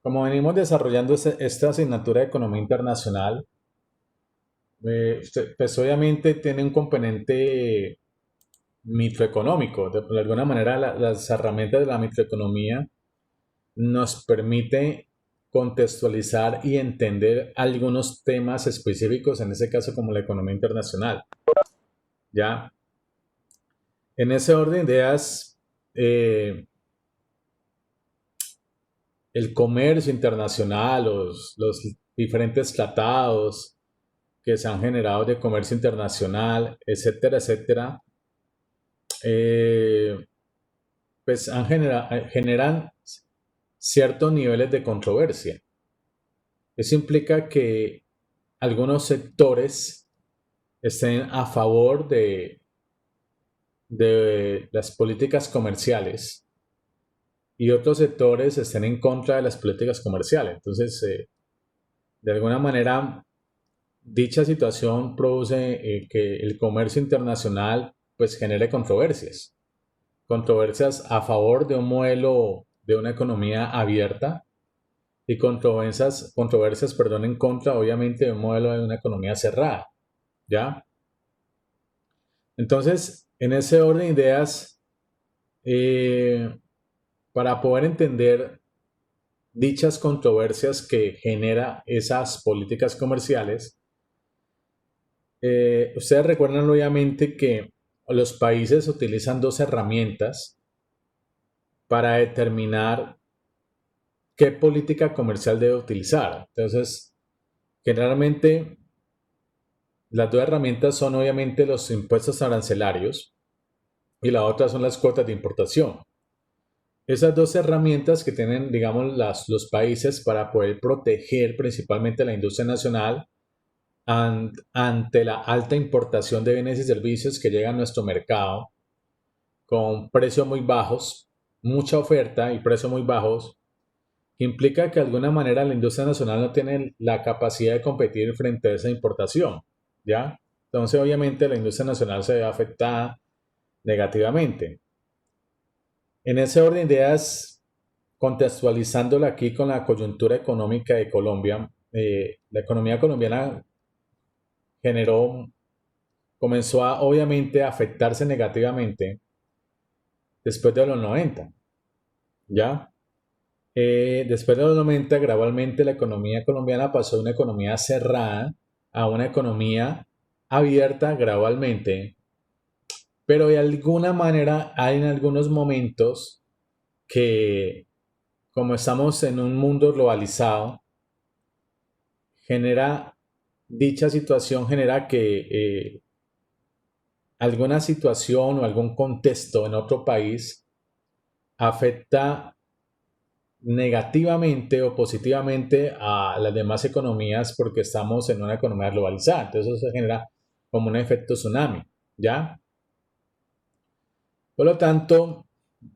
Como venimos desarrollando esta asignatura de economía internacional, pues obviamente tiene un componente microeconómico. De alguna manera, las herramientas de la microeconomía nos permite contextualizar y entender algunos temas específicos, en ese caso como la economía internacional. Ya, en ese orden de ideas, eh, el comercio internacional, los diferentes tratados que se han generado de comercio internacional, etcétera, etcétera, eh, pues generan ciertos niveles de controversia. Eso implica que algunos sectores estén a favor de las políticas comerciales y otros sectores estén en contra de las políticas comerciales. Entonces, de alguna manera, dicha situación produce que el comercio internacional pues genere controversias. Controversias a favor de un modelo de una economía abierta y controversias, perdón, en contra, obviamente, de un modelo de una economía cerrada, ¿ya? Entonces, en ese orden de ideas, eh, para poder entender dichas controversias que genera esas políticas comerciales, ustedes recuerdan obviamente que los países utilizan dos herramientas para determinar qué política comercial debe utilizar. Entonces, generalmente las dos herramientas son obviamente los impuestos arancelarios y la otra son las cuotas de importación. Esas dos herramientas que tienen, digamos, los países para poder proteger principalmente la industria nacional ante la alta importación de bienes y servicios que llegan a nuestro mercado con precios muy bajos, mucha oferta y precios muy bajos, implica que de alguna manera la industria nacional no tiene la capacidad de competir frente a esa importación, ¿ya? Entonces, obviamente, la industria nacional se ve afectada negativamente. En ese orden de ideas, contextualizándola aquí con la coyuntura económica de Colombia, la economía colombiana generó, comenzó a, obviamente, a afectarse negativamente después de los 90, ¿ya? Después de los 90, gradualmente la economía colombiana pasó de una economía cerrada a una economía abierta gradualmente, pero de alguna manera hay en algunos momentos que, como estamos en un mundo globalizado, genera, dicha situación genera que alguna situación o algún contexto en otro país afecta negativamente o positivamente a las demás economías porque estamos en una economía globalizada. Entonces eso se genera como un efecto tsunami, ¿ya? Por lo tanto,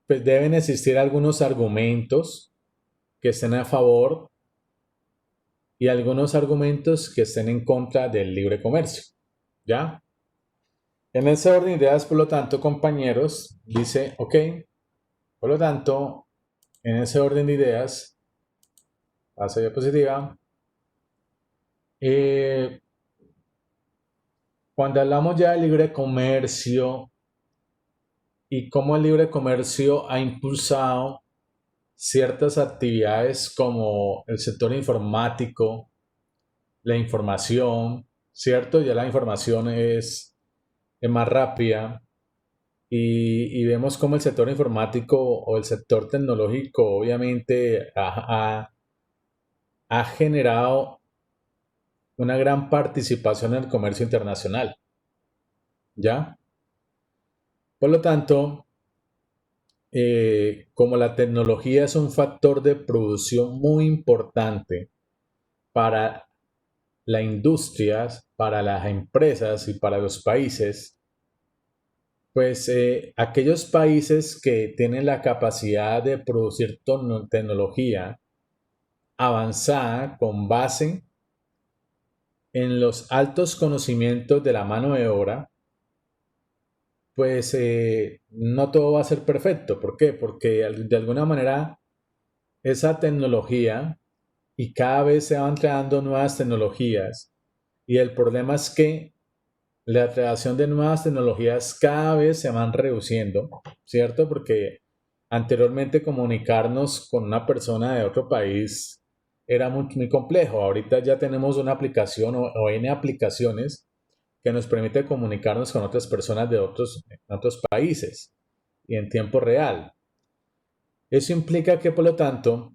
pues deben existir algunos argumentos que estén a favor y algunos argumentos que estén en contra del libre comercio, ¿ya? En ese orden de ideas, por lo tanto, compañeros, dice, ok, por lo tanto, en ese orden de ideas, paso a diapositiva, eh, cuando hablamos ya de libre comercio y cómo el libre comercio ha impulsado ciertas actividades como el sector informático, la información, ¿cierto? Ya la información es más rápida y vemos cómo el sector informático o el sector tecnológico obviamente ha generado una gran participación en el comercio internacional, ¿ya? Por lo tanto, como la tecnología es un factor de producción muy importante para la industria, para las empresas y para los países, pues aquellos países que tienen la capacidad de producir tecnología avanzada con base en los altos conocimientos de la mano de obra, pues no todo va a ser perfecto. ¿Por qué? Porque de alguna manera esa tecnología y cada vez se van creando nuevas tecnologías y el problema es que la creación de nuevas tecnologías cada vez se van reduciendo, ¿cierto? Porque anteriormente comunicarnos con una persona de otro país era muy complejo. Ahorita ya tenemos una aplicación o N aplicaciones que nos permite comunicarnos con otras personas de otros países y en tiempo real. Eso implica que, por lo tanto,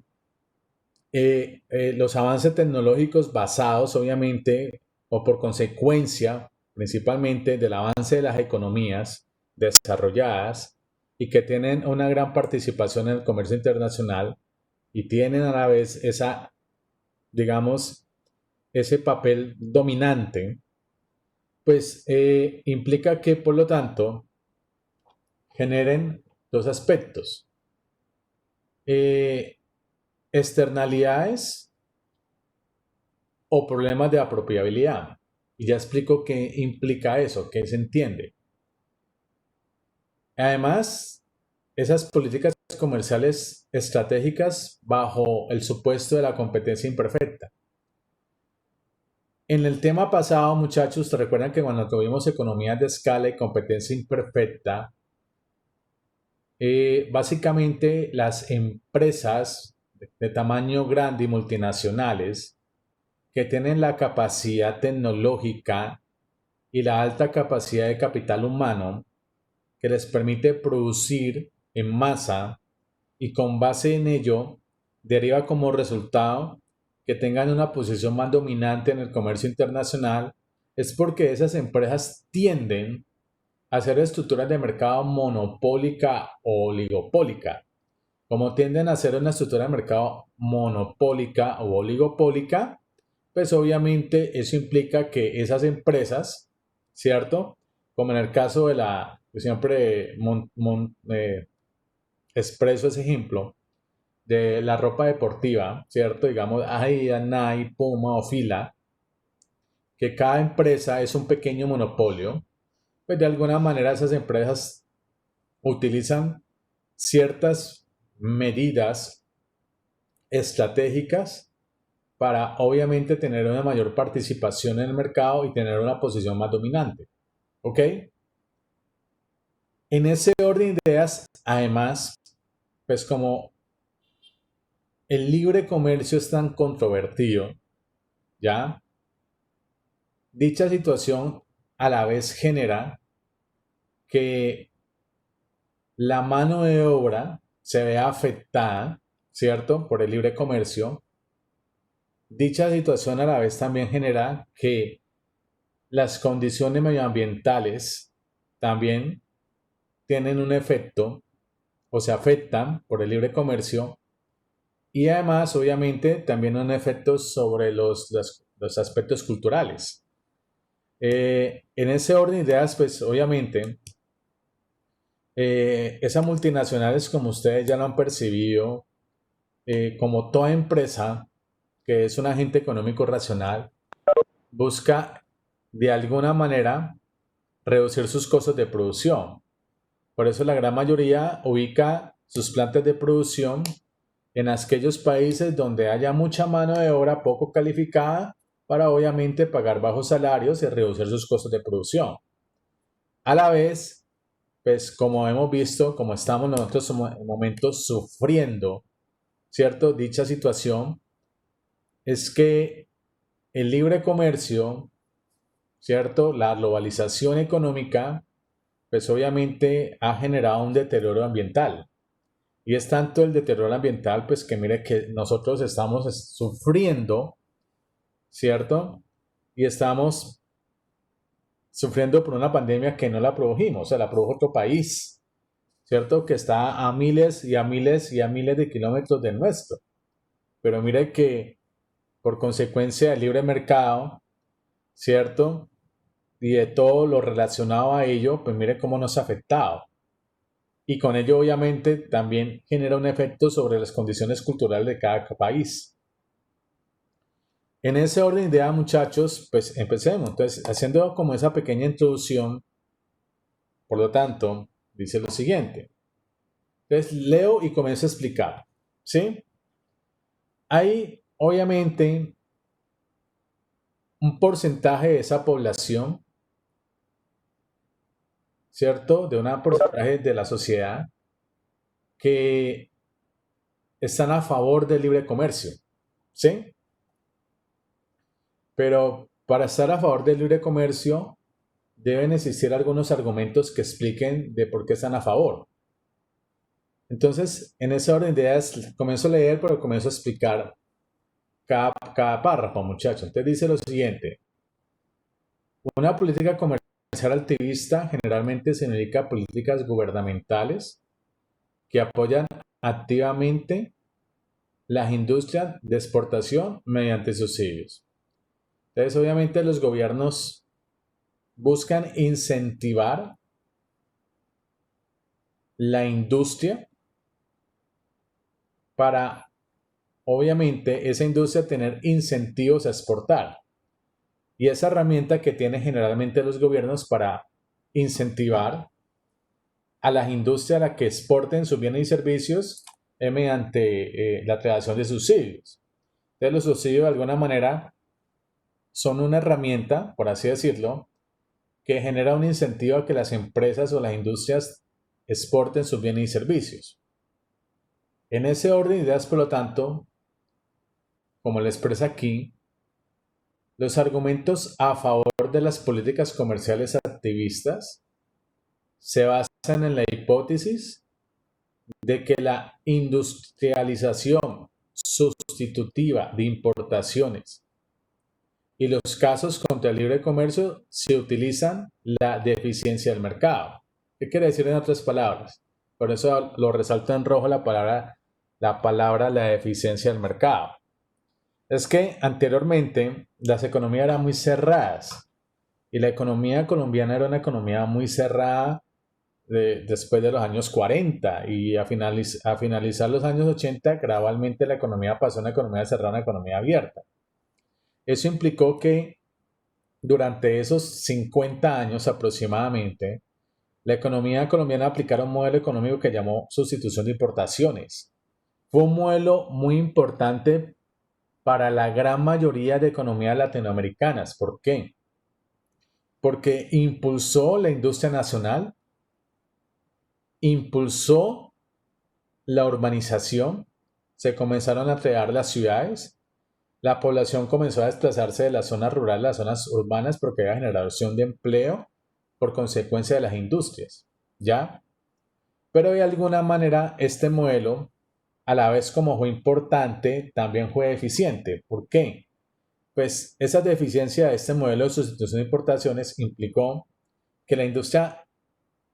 los avances tecnológicos basados, obviamente, o por consecuencia, principalmente del avance de las economías desarrolladas y que tienen una gran participación en el comercio internacional y tienen a la vez esa, digamos, ese papel dominante, pues implica que, por lo tanto, generen dos aspectos. Externalidades o problemas de apropiabilidad. Y ya explico qué implica eso, qué se entiende. Además, esas políticas comerciales estratégicas bajo el supuesto de la competencia imperfecta. En el tema pasado, muchachos, ¿te recuerdan que cuando tuvimos economías de escala y competencia imperfecta, básicamente las empresas de tamaño grande y multinacionales que tienen la capacidad tecnológica y la alta capacidad de capital humano que les permite producir en masa y con base en ello deriva como resultado que tengan una posición más dominante en el comercio internacional, es porque esas empresas tienden a hacer estructuras de mercado monopólica o oligopólica. Como tienden a hacer una estructura de mercado monopólica o oligopólica, pues obviamente eso implica que esas empresas, ¿cierto? Como en el caso de yo siempre expreso ese ejemplo, de la ropa deportiva, ¿cierto? Digamos, Adidas, Nike, Puma o Fila, que cada empresa es un pequeño monopolio, pues de alguna manera esas empresas utilizan ciertas medidas estratégicas para obviamente tener una mayor participación en el mercado y tener una posición más dominante. ¿Ok? En ese orden de ideas, además, pues como el libre comercio es tan controvertido, ¿ya? Dicha situación a la vez genera que la mano de obra se vea afectada, ¿cierto? Por el libre comercio. Dicha situación a la vez también genera que las condiciones medioambientales también tienen un efecto o se afectan por el libre comercio y además obviamente también un efecto sobre los aspectos culturales. En ese orden de ideas, pues obviamente esas multinacionales, como ustedes ya lo han percibido, como toda empresa que es un agente económico racional, busca de alguna manera reducir sus costos de producción. Por eso la gran mayoría ubica sus plantas de producción en aquellos países donde haya mucha mano de obra poco calificada para obviamente pagar bajos salarios y reducir sus costos de producción. A la vez, pues como hemos visto, como estamos nosotros en momentos sufriendo, ¿cierto? Dicha situación es que el libre comercio, ¿cierto? La globalización económica, pues obviamente ha generado un deterioro ambiental. Y es tanto el deterioro ambiental, pues que mire que nosotros estamos sufriendo, ¿cierto? Y estamos sufriendo por una pandemia que no la produjimos, o sea, la produjo otro país, ¿cierto? Que está a miles y a miles y a miles de kilómetros del nuestro. Pero mire que por consecuencia del libre mercado, ¿cierto? Y de todo lo relacionado a ello, pues mire cómo nos ha afectado. Y con ello obviamente también genera un efecto sobre las condiciones culturales de cada país. En ese orden de ideas, muchachos, pues empecemos. Entonces, haciendo como esa pequeña introducción, por lo tanto, dice lo siguiente. Entonces, leo y comienzo a explicar, ¿sí? Hay, obviamente, un porcentaje de esa población, ¿cierto? De un porcentaje de la sociedad que están a favor del libre comercio, ¿sí? Pero para estar a favor del libre comercio deben existir algunos argumentos que expliquen de por qué están a favor. Entonces, en ese orden de ideas, comienzo a leer, pero comienzo a explicar cada párrafo, muchachos. Entonces dice lo siguiente: una política comercial activista generalmente significa políticas gubernamentales que apoyan activamente las industrias de exportación mediante subsidios. Entonces, obviamente, los gobiernos buscan incentivar la industria para, obviamente, esa industria tener incentivos a exportar. Y esa herramienta que tienen generalmente los gobiernos para incentivar a las industrias a que exporten sus bienes y servicios es mediante la creación de subsidios. Entonces, los subsidios de alguna manera son una herramienta, por así decirlo, que genera un incentivo a que las empresas o las industrias exporten sus bienes y servicios. En ese orden de ideas, por lo tanto, como le expresa aquí, los argumentos a favor de las políticas comerciales activistas se basan en la hipótesis de que la industrialización sustitutiva de importaciones y los casos contra el libre comercio se utilizan la deficiencia del mercado. ¿Qué quiere decir en otras palabras? Por eso lo resalto en rojo la deficiencia del mercado. Es que anteriormente las economías eran muy cerradas y la economía colombiana era una economía muy cerrada después de los años 40 y a finalizar los años 80 gradualmente la economía pasó a una economía cerrada a una economía abierta. Eso implicó que durante esos 50 años aproximadamente la economía colombiana aplicara un modelo económico que llamó sustitución de importaciones. Fue un modelo muy importante para la gran mayoría de economías latinoamericanas. ¿Por qué? Porque impulsó la industria nacional, impulsó la urbanización, se comenzaron a crear las ciudades, la población comenzó a desplazarse de las zonas rurales a las zonas urbanas porque había generación de empleo por consecuencia de las industrias, ¿ya? Pero de alguna manera este modelo, a la vez como fue importante, también fue eficiente. ¿Por qué? Pues esa deficiencia de este modelo de sustitución de importaciones implicó que la industria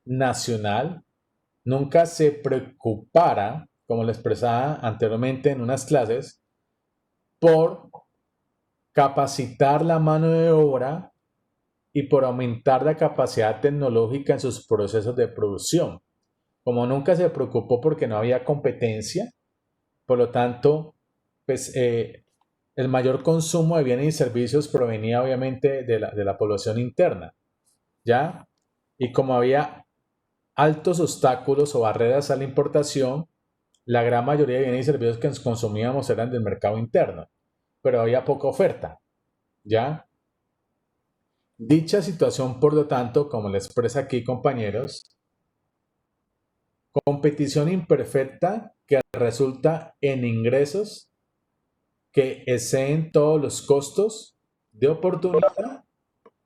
nacional nunca se preocupara, como lo expresaba anteriormente en unas clases, por capacitar la mano de obra y por aumentar la capacidad tecnológica en sus procesos de producción. Como nunca se preocupó porque no había competencia, por lo tanto, pues el mayor consumo de bienes y servicios provenía obviamente de la población interna, ¿ya? Y como había altos obstáculos o barreras a la importación, la gran mayoría de bienes y servicios que consumíamos eran del mercado interno, pero había poca oferta, ¿ya? Dicha situación, por lo tanto, como le expresa aquí, compañeros, competición imperfecta que resulta en ingresos que exceden todos los costos de oportunidad,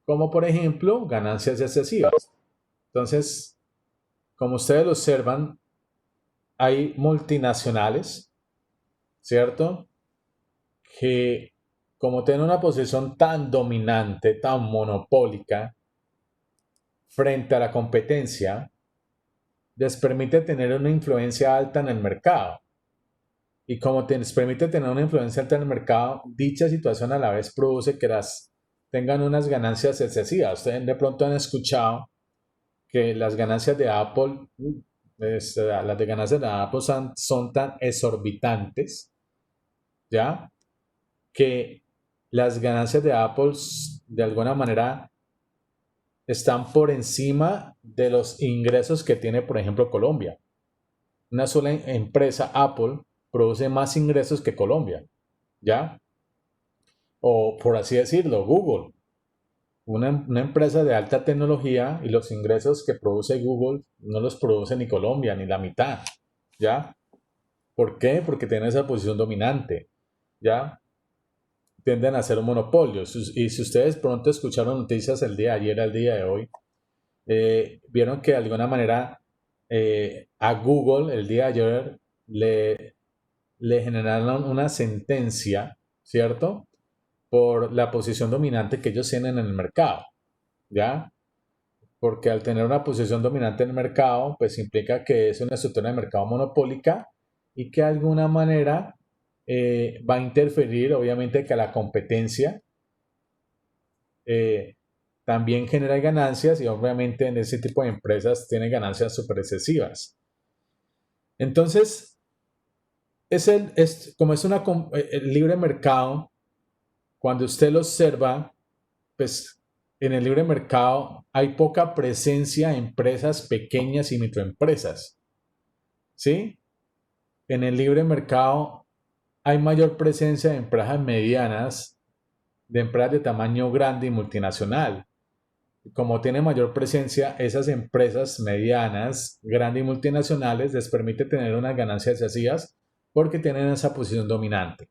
como por ejemplo ganancias excesivas. Entonces, como ustedes lo observan, hay multinacionales, ¿cierto? Que como tienen una posición tan dominante, tan monopólica frente a la competencia, les permite tener una influencia alta en el mercado. Y como les permite tener una influencia alta en el mercado, dicha situación a la vez produce que las tengan unas ganancias excesivas. Ustedes de pronto han escuchado que las ganancias de Apple, las de ganancias de Apple son tan exorbitantes, ¿ya? Que las ganancias de Apple de alguna manera están por encima de los ingresos que tiene, por ejemplo, Colombia. Una sola empresa, Apple, produce más ingresos que Colombia. ¿ya? O por así decirlo, Google, una empresa de alta tecnología y los ingresos que produce Google no los produce ni Colombia, ni la mitad, ¿ya? ¿Por qué? Porque tiene esa posición dominante, ¿ya? Tienden a ser un monopolio. Y si ustedes pronto escucharon noticias el día de ayer al día de hoy, vieron que de alguna manera a Google el día de ayer le generaron una sentencia, ¿cierto? Por la posición dominante que ellos tienen en el mercado, ¿ya? Porque al tener una posición dominante en el mercado, pues implica que es una estructura de mercado monopólica y que de alguna manera va a interferir, obviamente, que la competencia eh, también genera ganancias y obviamente en ese tipo de empresas tiene ganancias súper excesivas. Entonces, como es el libre mercado, cuando usted lo observa, pues en el libre mercado hay poca presencia de empresas pequeñas y microempresas, ¿sí? En el libre mercado hay mayor presencia de empresas medianas, de empresas de tamaño grande y multinacional. Como tiene mayor presencia, esas empresas medianas, grandes y multinacionales les permite tener unas ganancias excesivas porque tienen esa posición dominante.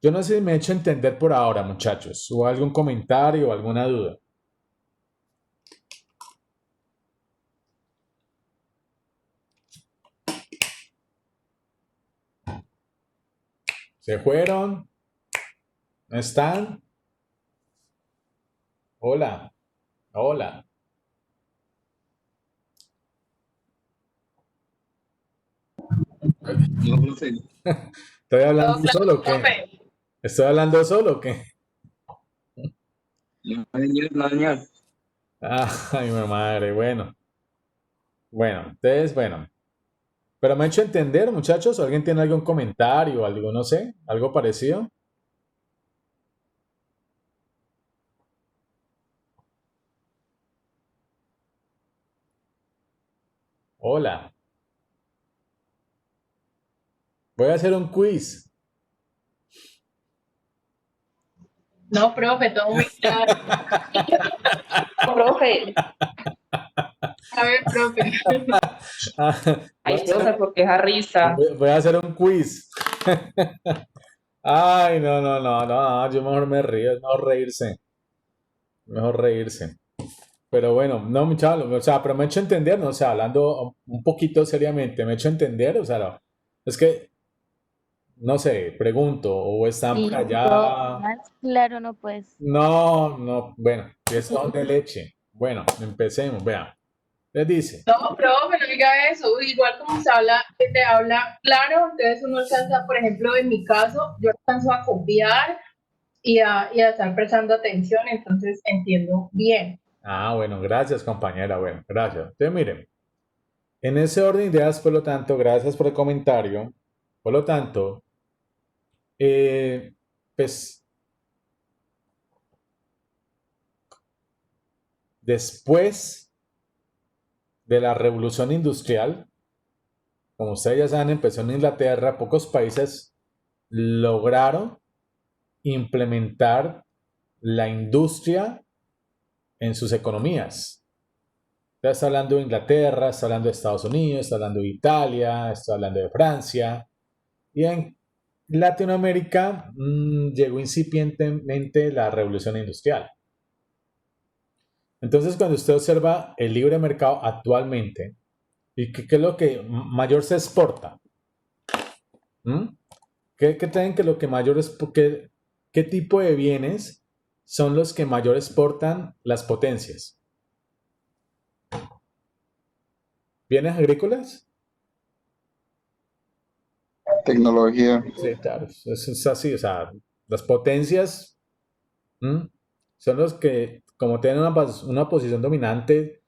Yo no sé si me he hecho entender por ahora, muchachos, o algún comentario o alguna duda. ¿Se fueron? ¿No están? Hola, hola. No, profe. ¿Estoy hablando Todo claro, solo o qué? profe. ¿Estoy hablando solo o qué? No, señor, no, señor. Ay, mi madre, bueno. Bueno, entonces, bueno. Pero me he hecho entender, muchachos. ¿Alguien tiene algún comentario, algo, no sé, algo parecido? Hola. Voy a hacer un quiz. No, profe, todo muy claro. Profe, a ver, profe. Voy a Ay, hacer, profe, porque esa risa. voy a hacer un quiz. Ay, no, no, no, no, yo mejor me río, es mejor reírse. Mejor reírse. Pero bueno, no, muchachos, o sea, pero me he hecho entender, ¿no? O sea, hablando un poquito seriamente, me he hecho entender, o sea, es que, no sé, pregunto, o están por Sí, pero allá. más claro no puedes. No, no, bueno, es son de leche. Bueno, empecemos, vean. Les dice, No, profe, no diga eso. Igual como se habla, que te habla claro, entonces uno alcanza, por ejemplo, en mi caso, yo alcanzo a copiar y a estar prestando atención, entonces entiendo bien. bueno, gracias compañera, bueno, gracias. Entonces, miren, en ese orden de ideas, por lo tanto, gracias por el comentario. Por lo tanto, eh, pues después de la revolución industrial, como ustedes ya saben, empezó en Inglaterra, pocos países lograron implementar la industria en sus economías. Está hablando de Inglaterra, está hablando de Estados Unidos, está hablando de Italia, está hablando de Francia. Y en Latinoamérica llegó incipientemente la revolución industrial. Entonces, cuando usted observa el libre mercado actualmente, ¿y qué es lo que mayor se exporta? ¿Mm? ¿Qué creen que lo que mayor es? ¿Qué tipo de bienes son los que mayor exportan las potencias? ¿Bienes agrícolas? Tecnología. Sí, claro, es así, o sea, las potencias son los que, como tienen una posición dominante,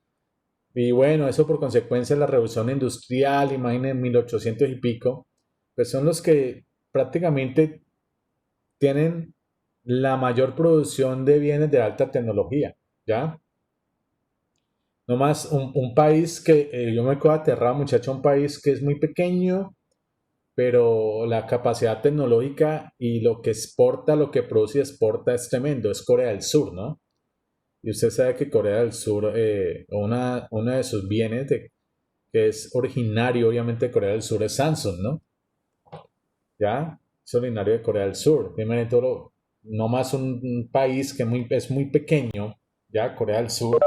y bueno, eso por consecuencia de la revolución industrial, imaginen 1800 y pico, pues son los que prácticamente tienen la mayor producción de bienes de alta tecnología, ¿ya? No más un país que yo me quedo aterrado, muchacho, un país que es muy pequeño, pero la capacidad tecnológica y lo que exporta, lo que produce y exporta es tremendo, es Corea del Sur, ¿no? Y usted sabe que Corea del Sur, uno de sus bienes que es originario, obviamente, de Corea del Sur es Samsung, ¿no? ¿Ya? Es originario de Corea del Sur. Primero todo, no más un país que es muy pequeño, ¿ya? Corea del Sur,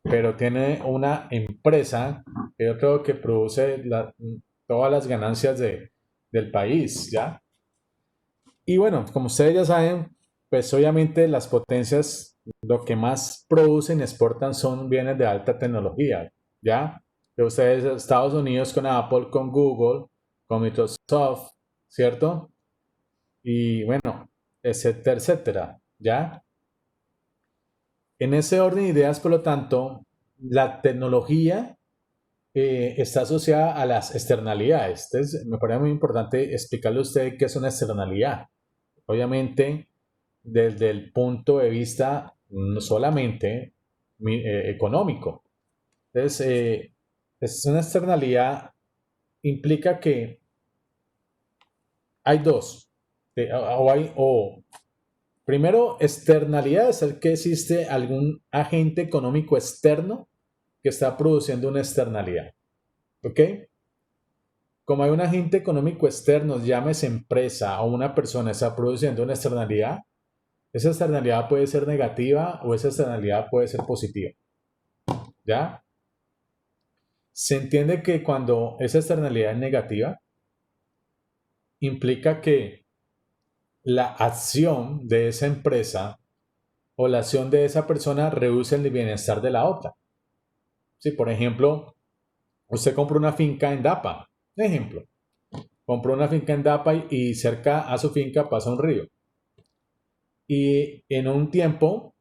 pero tiene una empresa que yo creo que produce todas las ganancias del país, ¿ya? Y bueno, como ustedes ya saben, pues obviamente las potencias lo que más producen y exportan son bienes de alta tecnología, ¿ya? Que ustedes, Estados Unidos con Apple, con Google, con Microsoft, ¿cierto? Y bueno, etcétera, etcétera, ¿ya? En ese orden de ideas, por lo tanto, la tecnología está asociada a las externalidades. Entonces, me parece muy importante explicarle a usted qué es una externalidad. Obviamente, desde el punto de vista no solamente económico. Entonces, es una externalidad implica que hay dos. Primero, externalidad es el que existe algún agente económico externo que está produciendo una externalidad. ¿Ok? Como hay un agente económico externo, llámese empresa o una persona, está produciendo una externalidad, esa externalidad puede ser negativa o esa externalidad puede ser positiva. ¿Ya? Se entiende que cuando esa externalidad es negativa, implica que la acción de esa empresa o la acción de esa persona reduce el bienestar de la otra. Si, por ejemplo, usted compra una finca en Dapa, ejemplo, compró una finca en Dapa y cerca a su finca pasa un río. Y en un tiempo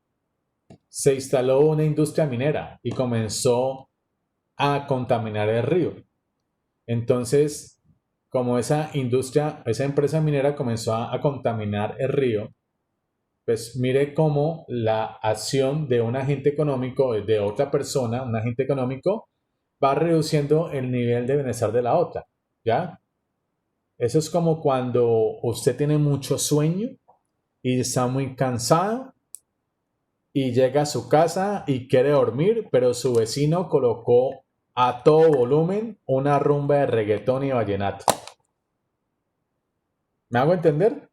se instaló una industria minera y comenzó a contaminar el río. Entonces, como esa industria, esa empresa minera comenzó a contaminar el río, pues mire cómo la acción de un agente económico, de otra persona, un agente económico, va reduciendo el nivel de bienestar de la otra, ¿ya? Eso es como cuando usted tiene mucho sueño y está muy cansado y llega a su casa y quiere dormir, pero su vecino colocó a todo volumen una rumba de reggaetón y vallenato. ¿Me hago entender?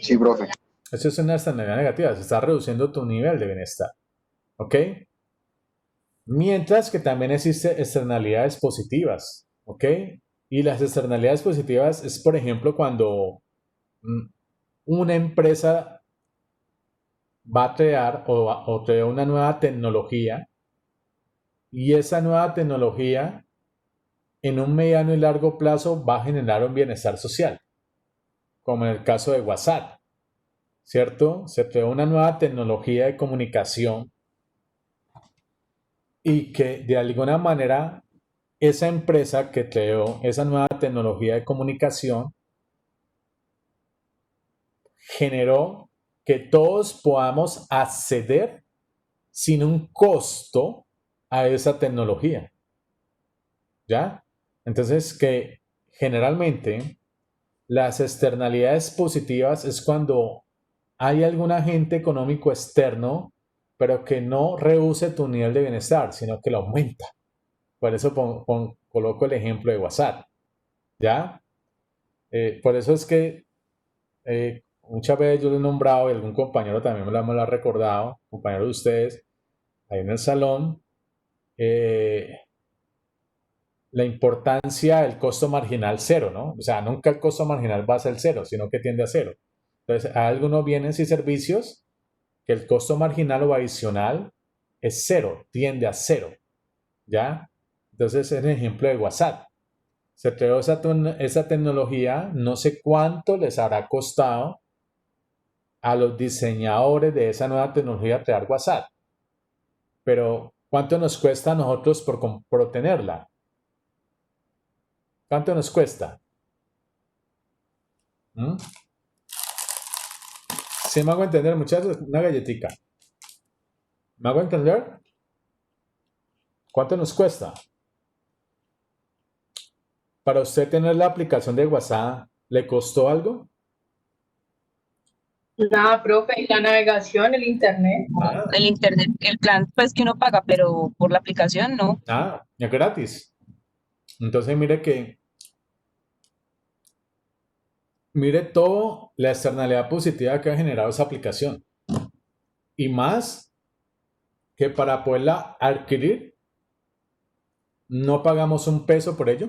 Sí, profe. Eso es una externalidad negativa, se está reduciendo tu nivel de bienestar. ¿Ok? Mientras que también existen externalidades positivas. ¿Ok? Y las externalidades positivas es, por ejemplo, cuando una empresa va a crear o crea una nueva tecnología y esa nueva tecnología en un mediano y largo plazo va a generar un bienestar social, como en el caso de WhatsApp, ¿cierto? Se creó una nueva tecnología de comunicación y que de alguna manera esa empresa que creó esa nueva tecnología de comunicación generó que todos podamos acceder sin un costo a esa tecnología. ¿Ya? Entonces que generalmente las externalidades positivas es cuando hay algún agente económico externo, pero que no reduce tu nivel de bienestar, sino que lo aumenta. Por eso coloco el ejemplo de WhatsApp. ¿Ya? Por eso es que muchas veces yo lo he nombrado y algún compañero también me lo ha recordado, compañero de ustedes, ahí en el salón, eh, la importancia del costo marginal cero, ¿no? O sea, nunca el costo marginal va a ser cero, sino que tiende a cero. Entonces, hay algunos bienes y servicios que el costo marginal o adicional es cero, tiende a cero, ¿ya? Entonces, es el ejemplo de WhatsApp. Se creó esa tecnología, no sé cuánto les habrá costado a los diseñadores de esa nueva tecnología crear WhatsApp, pero ¿cuánto nos cuesta a nosotros por tenerla? ¿Cuánto nos cuesta? ¿Mm? ¿Sí me hago entender, muchachos? Una galletita. ¿Me hago entender? ¿Cuánto nos cuesta? Para usted tener la aplicación de WhatsApp, ¿le costó algo? Nada, profe, y la navegación, el internet. El internet, el plan pues que uno paga, pero por la aplicación no. Es gratis. Entonces mire toda la externalidad positiva que ha generado esa aplicación. Y más que para poderla adquirir, no pagamos un peso por ello.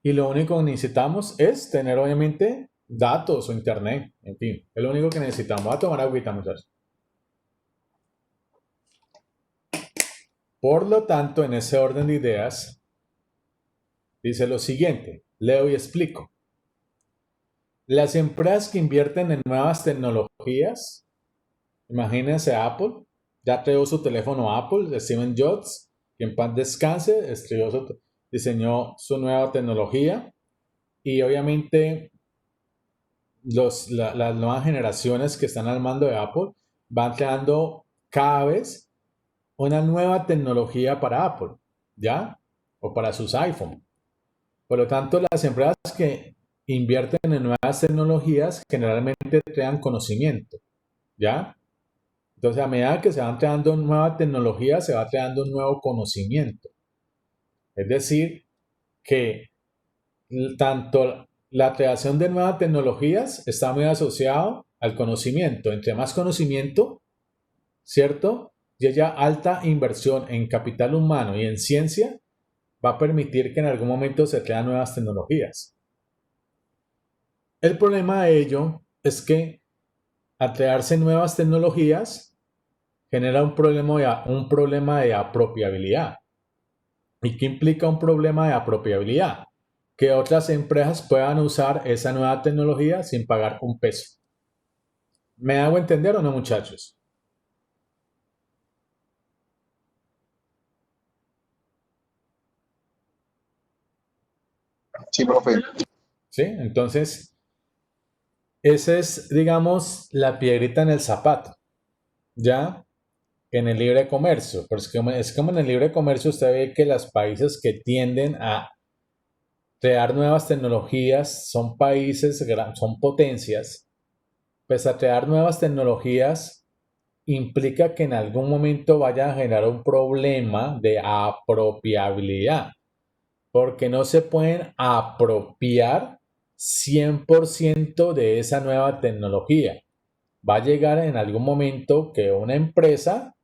Y lo único que necesitamos es tener, obviamente, datos o internet. En fin, es lo único que necesitamos. Voy a tomar agüita, muchachos. Por lo tanto, en ese orden de ideas, dice lo siguiente. Leo y explico. Las empresas que invierten en nuevas tecnologías, imagínense Apple, ya creó su teléfono Apple, de Steve Jobs, que en paz descanse, diseñó su nueva tecnología y obviamente las nuevas generaciones que están al mando de Apple van creando cada vez una nueva tecnología para Apple, ¿ya? O para sus iPhone. Por lo tanto, las empresas que invierten en nuevas tecnologías generalmente crean conocimiento, ¿ya? Entonces, a medida que se van creando nuevas tecnologías, se va creando un nuevo conocimiento. Es decir, que tanto la creación de nuevas tecnologías está muy asociado al conocimiento. Entre más conocimiento, ¿cierto? Y haya alta inversión en capital humano y en ciencia, va a permitir que en algún momento se crean nuevas tecnologías. El problema de ello es que al crearse nuevas tecnologías genera un problema de apropiabilidad. ¿Y qué implica un problema de apropiabilidad? Que otras empresas puedan usar esa nueva tecnología sin pagar un peso. ¿Me hago entender o no, muchachos? Sí, profe. ¿Sí? Entonces, esa es, digamos, la piedrita en el zapato, ¿ya? En el libre comercio. Pero es como en el libre comercio usted ve que los países que tienden a crear nuevas tecnologías son países, son potencias. Pues a crear nuevas tecnologías implica que en algún momento vaya a generar un problema de apropiabilidad, porque no se pueden apropiar 100% de esa nueva tecnología. Va a llegar en algún momento que una empresa,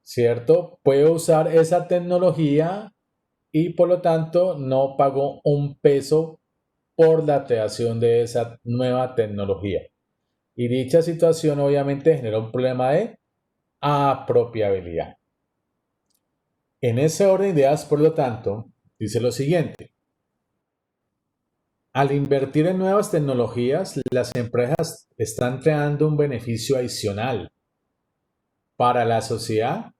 ¿cierto?, puede usar esa tecnología y por lo tanto no pagó un peso por la creación de esa nueva tecnología. Y dicha situación obviamente genera un problema de apropiabilidad. En ese orden de ideas, por lo tanto, dice lo siguiente. Al invertir en nuevas tecnologías, las empresas están creando un beneficio adicional para la sociedad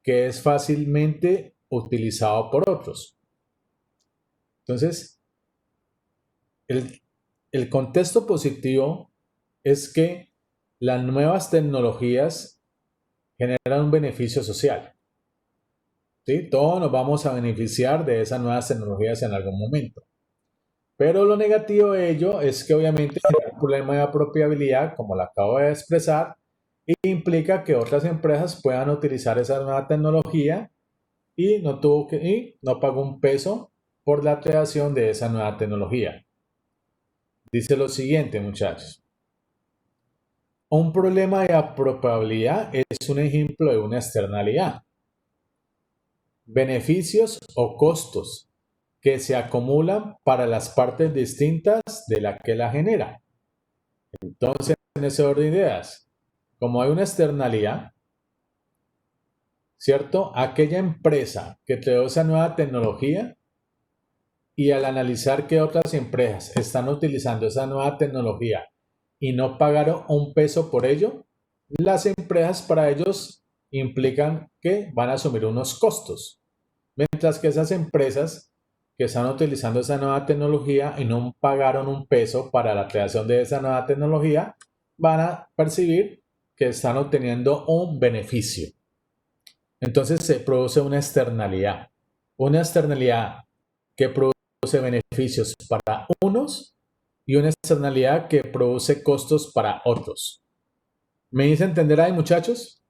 que es fácilmente utilizado por otros. Entonces, el contexto positivo es que las nuevas tecnologías generan un beneficio social. ¿Sí? Todos nos vamos a beneficiar de esas nuevas tecnologías en algún momento. Pero lo negativo de ello es que obviamente hay un problema de apropiabilidad, como lo acabo de expresar, y implica que otras empresas puedan utilizar esa nueva tecnología y no pagó un peso por la creación de esa nueva tecnología. Dice lo siguiente, muchachos. Un problema de apropiabilidad es un ejemplo de una externalidad. Beneficios o costos que se acumulan para las partes distintas de la que la genera. Entonces, en ese orden de ideas, como hay una externalidad, ¿cierto? Aquella empresa que creó esa nueva tecnología y al analizar que otras empresas están utilizando esa nueva tecnología y no pagaron un peso por ello, las empresas para ellos implican que van a asumir unos costos. Mientras que esas empresas que están utilizando esa nueva tecnología y no pagaron un peso para la creación de esa nueva tecnología, van a percibir que están obteniendo un beneficio. entonces se produce una externalidad. Una externalidad que produce beneficios para unos y una externalidad que produce costos para otros. ¿Me hice entender ahí, muchachos?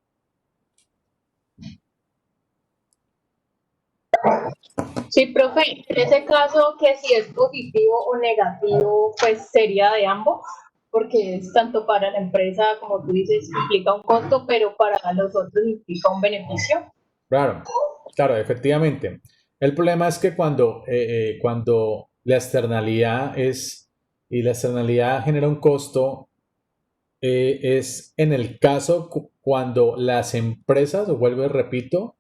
Sí, profe, en ese caso que si es positivo o negativo, pues sería de ambos, porque es tanto para la empresa, como tú dices, implica un costo, pero para los otros implica un beneficio. Claro, claro, efectivamente. El problema es que cuando la externalidad y la externalidad genera un costo, es en el caso cuando las empresas, vuelvo y repito,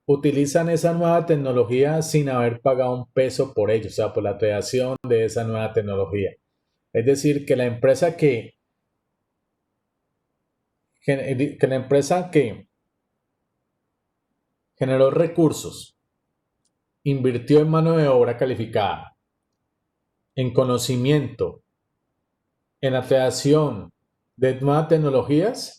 utilizan esa nueva tecnología sin haber pagado un peso por ello, o sea, por la creación de esa nueva tecnología. Es decir, que la empresa que generó recursos, invirtió en mano de obra calificada, en conocimiento, en la creación de nuevas tecnologías,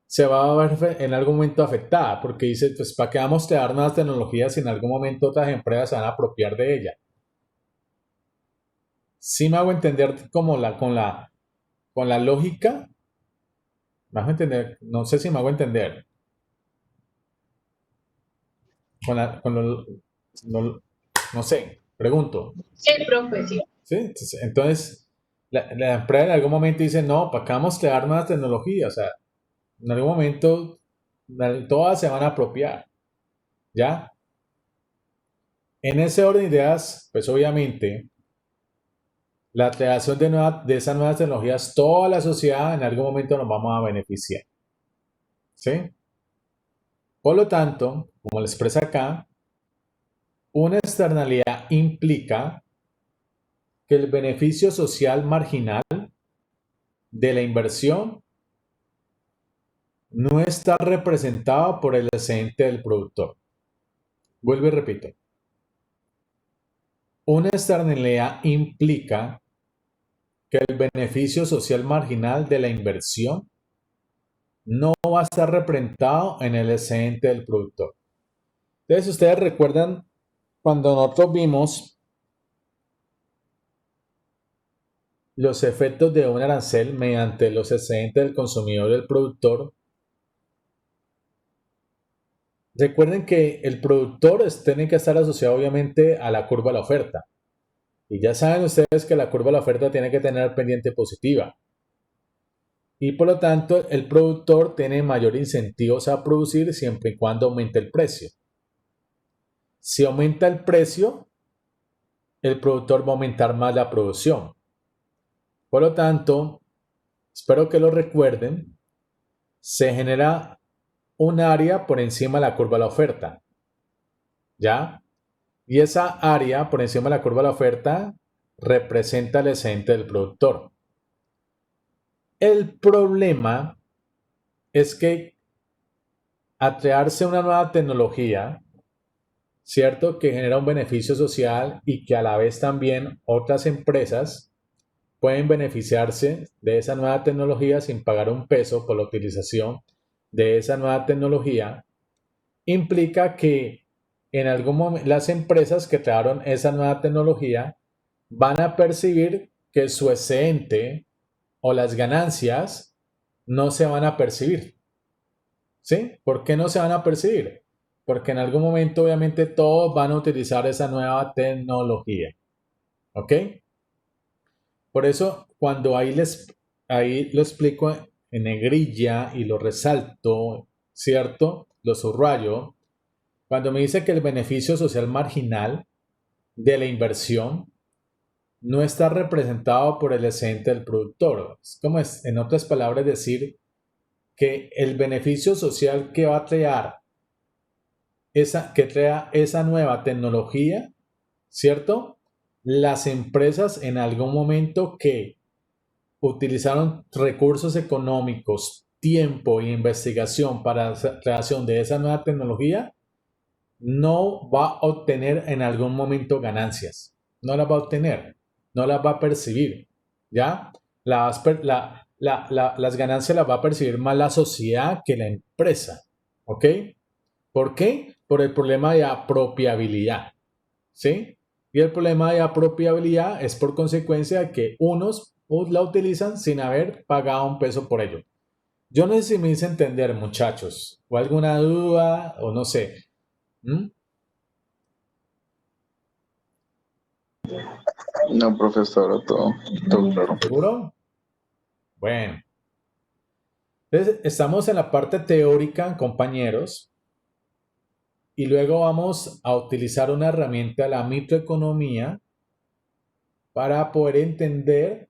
se va a ver en algún momento afectada, porque dice, pues, ¿para qué vamos a crear nuevas tecnologías si en algún momento otras empresas se van a apropiar de ella? Sí me hago entender con la lógica, me hago entender, no sé si me hago entender, no sé, pregunto. Sí, profe, sí. ¿Sí? Entonces, la empresa en algún momento dice, no, ¿para qué vamos a crear nuevas tecnologías? O sea, en algún momento todas se van a apropiar, ¿ya? En ese orden de ideas, pues obviamente, la creación de esas nuevas tecnologías, toda la sociedad en algún momento nos vamos a beneficiar, ¿sí? Por lo tanto, como les expresa acá, una externalidad implica que el beneficio social marginal de la inversión no está representado por el excedente del productor. Vuelvo y repito. Una externalidad implica que el beneficio social marginal de la inversión no va a estar representado en el excedente del productor. Entonces, ustedes recuerdan cuando nosotros vimos los efectos de un arancel mediante los excedentes del consumidor y del productor. Recuerden que el productor tiene que estar asociado obviamente a la curva de la oferta. Y ya saben ustedes que la curva de la oferta tiene que tener pendiente positiva. Y por lo tanto, el productor tiene mayor incentivos a producir siempre y cuando aumente el precio. Si aumenta el precio, el productor va a aumentar más la producción. Por lo tanto, espero que lo recuerden, se genera un área por encima de la curva de la oferta. ¿Ya? Y esa área por encima de la curva de la oferta representa el excedente del productor. El problema es que al crearse una nueva tecnología, ¿cierto? Que genera un beneficio social y que a la vez también otras empresas pueden beneficiarse de esa nueva tecnología sin pagar un peso por la utilización de esa nueva tecnología, implica que en algún momento las empresas que crearon esa nueva tecnología van a percibir que su excedente o las ganancias no se van a percibir. ¿Sí? ¿Por qué no se van a percibir? Porque en algún momento obviamente todos van a utilizar esa nueva tecnología. ¿Ok? Por eso cuando ahí lo explico en negrilla y lo resalto, ¿cierto? Lo subrayo. Cuando me dice que el beneficio social marginal de la inversión no está representado por el excedente del productor. Es como en otras palabras decir que el beneficio social que va a crear esa nueva tecnología, ¿cierto? Las empresas en algún momento que utilizaron recursos económicos, tiempo e investigación para la creación de esa nueva tecnología, no va a obtener en algún momento ganancias. No las va a obtener, no las va a percibir, ¿ya? Las ganancias las va a percibir más la sociedad que la empresa, ¿ok? ¿Por qué? Por el problema de apropiabilidad, ¿sí? Y el problema de apropiabilidad es por consecuencia de que unos la utilizan sin haber pagado un peso por ello. Yo no sé si me hice entender, muchachos, o alguna duda, o no sé. ¿Mm? No, profesor, todo claro. ¿Seguro? Bueno. Entonces, estamos en la parte teórica, compañeros, y luego vamos a utilizar una herramienta, la microeconomía, para poder entender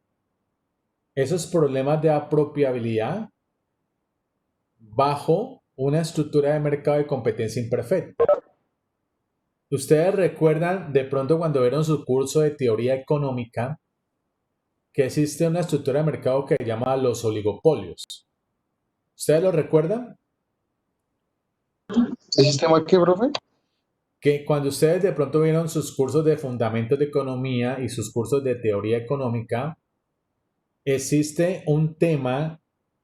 esos problemas de apropiabilidad bajo una estructura de mercado de competencia imperfecta. Ustedes recuerdan de pronto cuando vieron su curso de teoría económica que existe una estructura de mercado que se llama los oligopolios. ¿Ustedes lo recuerdan? ¿El sistema qué, profe? Que cuando ustedes de pronto vieron sus cursos de fundamentos de economía y sus cursos de teoría económica, existe un tema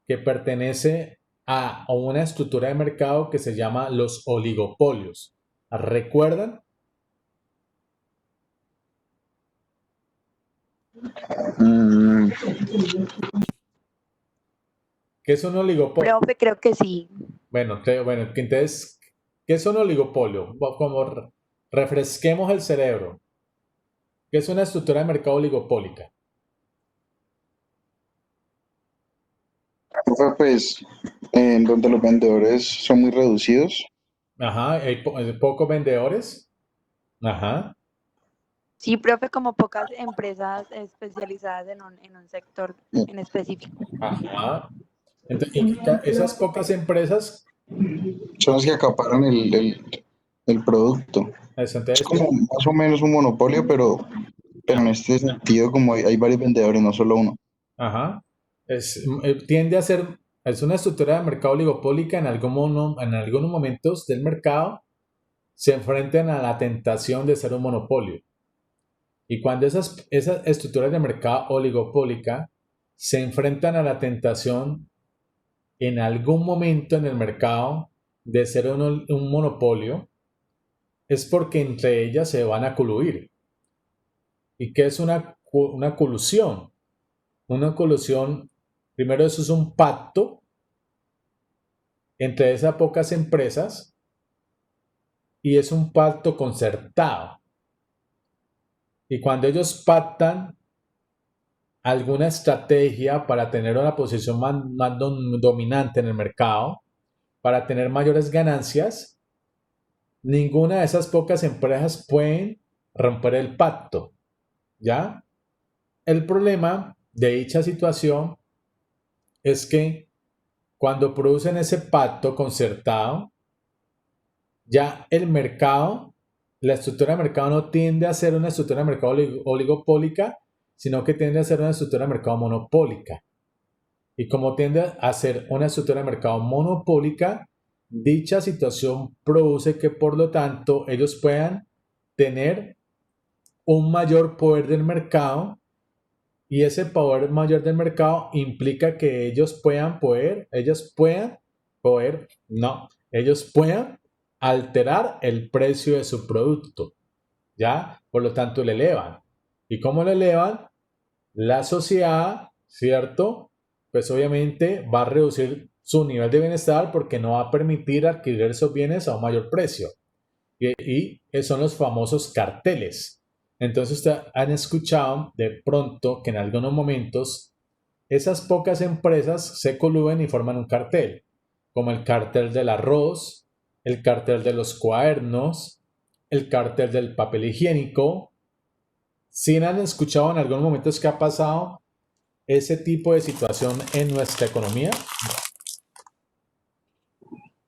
que pertenece a una estructura de mercado que se llama los oligopolios. ¿Recuerdan? Mm, ¿Qué es un oligopolio? Profe, creo que sí. Bueno, entonces, ¿qué es un oligopolio? Como refresquemos el cerebro. ¿Qué es una estructura de mercado oligopólica? profe, pues, en donde los vendedores son muy reducidos. Ajá, hay pocos vendedores. Ajá, Sí, profe, como pocas empresas especializadas en un sector en específico. ajá. Entonces, esas pocas empresas, Son los que acaparan el producto. Es entonces, como más o menos un monopolio, pero en este sentido, como hay varios vendedores, no solo uno. ajá, tiende a ser, es una estructura de mercado oligopólica en algunos momentos del mercado se enfrentan a la tentación de ser un monopolio. Y cuando esas estructuras de mercado oligopólica se enfrentan a la tentación en algún momento en el mercado de ser un monopolio, es porque entre ellas se van a coludir. ¿Y qué es una colusión? Una colusión, primero eso es un pacto entre esas pocas empresas y es un pacto concertado. Y cuando ellos pactan alguna estrategia para tener una posición más dominante en el mercado, para tener mayores ganancias, ninguna de esas pocas empresas pueden romper el pacto, ¿ya? El problema de dicha situación es que cuando producen ese pacto concertado, ya el mercado, la estructura de mercado no tiende a ser una estructura de mercado oligopólica, sino que tiende a ser una estructura de mercado monopólica. Y como tiende a ser una estructura de mercado monopólica, dicha situación produce que por lo tanto ellos puedan tener un mayor poder del mercado y ese poder mayor del mercado implica que ellos puedan alterar el precio de su producto, ¿ya? Por lo tanto, le elevan. ¿Y cómo le elevan? La sociedad, ¿cierto? Pues obviamente va a reducir su nivel de bienestar porque no va a permitir adquirir esos bienes a un mayor precio. Y son los famosos carteles. Entonces, ustedes han escuchado de pronto que en algunos momentos esas pocas empresas se coluden y forman un cartel, como el cartel del arroz, el cartel de los cuadernos, el cartel del papel higiénico. ¿Sí han escuchado en algunos momentos que ha pasado ese tipo de situación en nuestra economía?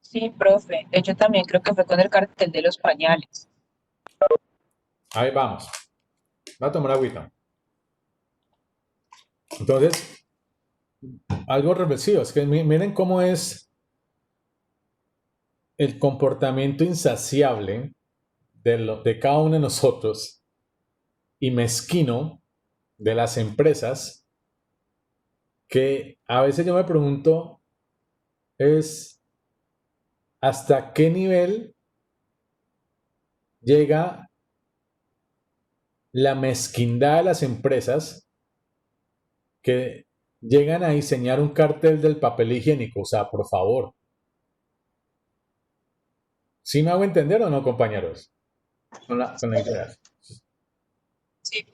Sí, profe. De hecho, también creo que fue con el cartel de los pañales. Ahí vamos. Voy a tomar agüita. Entonces, algo reflexivo. Es que miren cómo es el comportamiento insaciable de cada uno de nosotros y mezquino de las empresas que a veces yo me pregunto es hasta qué nivel llega la mezquindad de las empresas que llegan a diseñar un cartel del papel higiénico. O sea, por favor. ¿Sí me hago entender o no, compañeros? Con la idea. Sí.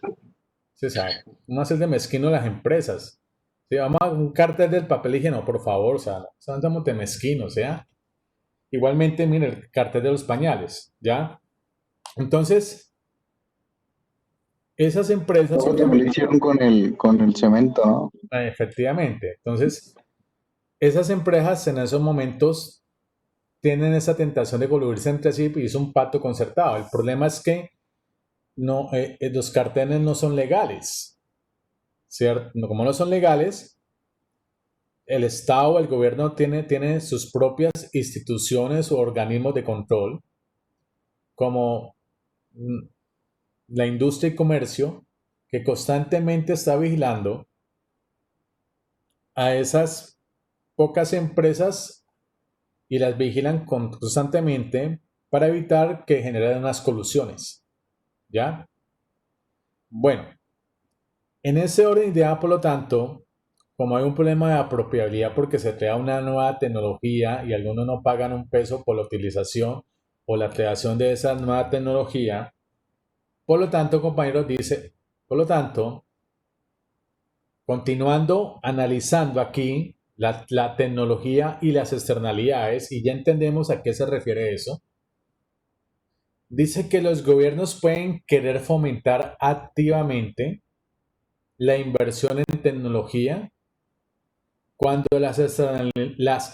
Sí, o sea, ¿cómo hacer de mezquino las empresas? Si vamos a un cartel del papel higiénico, por favor, o sea, no estamos de mezquinos, ¿ya? Igualmente, mire, el cartel de los pañales, ¿ya? Entonces, esas empresas, Todo también lo hicieron con el cemento, ¿no? efectivamente, entonces, esas empresas en esos momentos tienen esa tentación de coludirse entre sí y es un pacto concertado. El problema es que no, los carteles no son legales, ¿cierto? Como no son legales, el Estado, el gobierno tiene sus propias instituciones o organismos de control, como la industria y comercio, que constantemente está vigilando a esas pocas empresas y las vigilan constantemente para evitar que generen unas colusiones. ¿Ya? Bueno, en ese orden de idea, por lo tanto, como hay un problema de apropiabilidad porque se crea una nueva tecnología y algunos no pagan un peso por la utilización o la creación de esa nueva tecnología, por lo tanto, compañeros, dice, por lo tanto, continuando analizando aquí la tecnología y las externalidades, y ya entendemos a qué se refiere eso, dice que los gobiernos pueden querer fomentar activamente la inversión en tecnología cuando las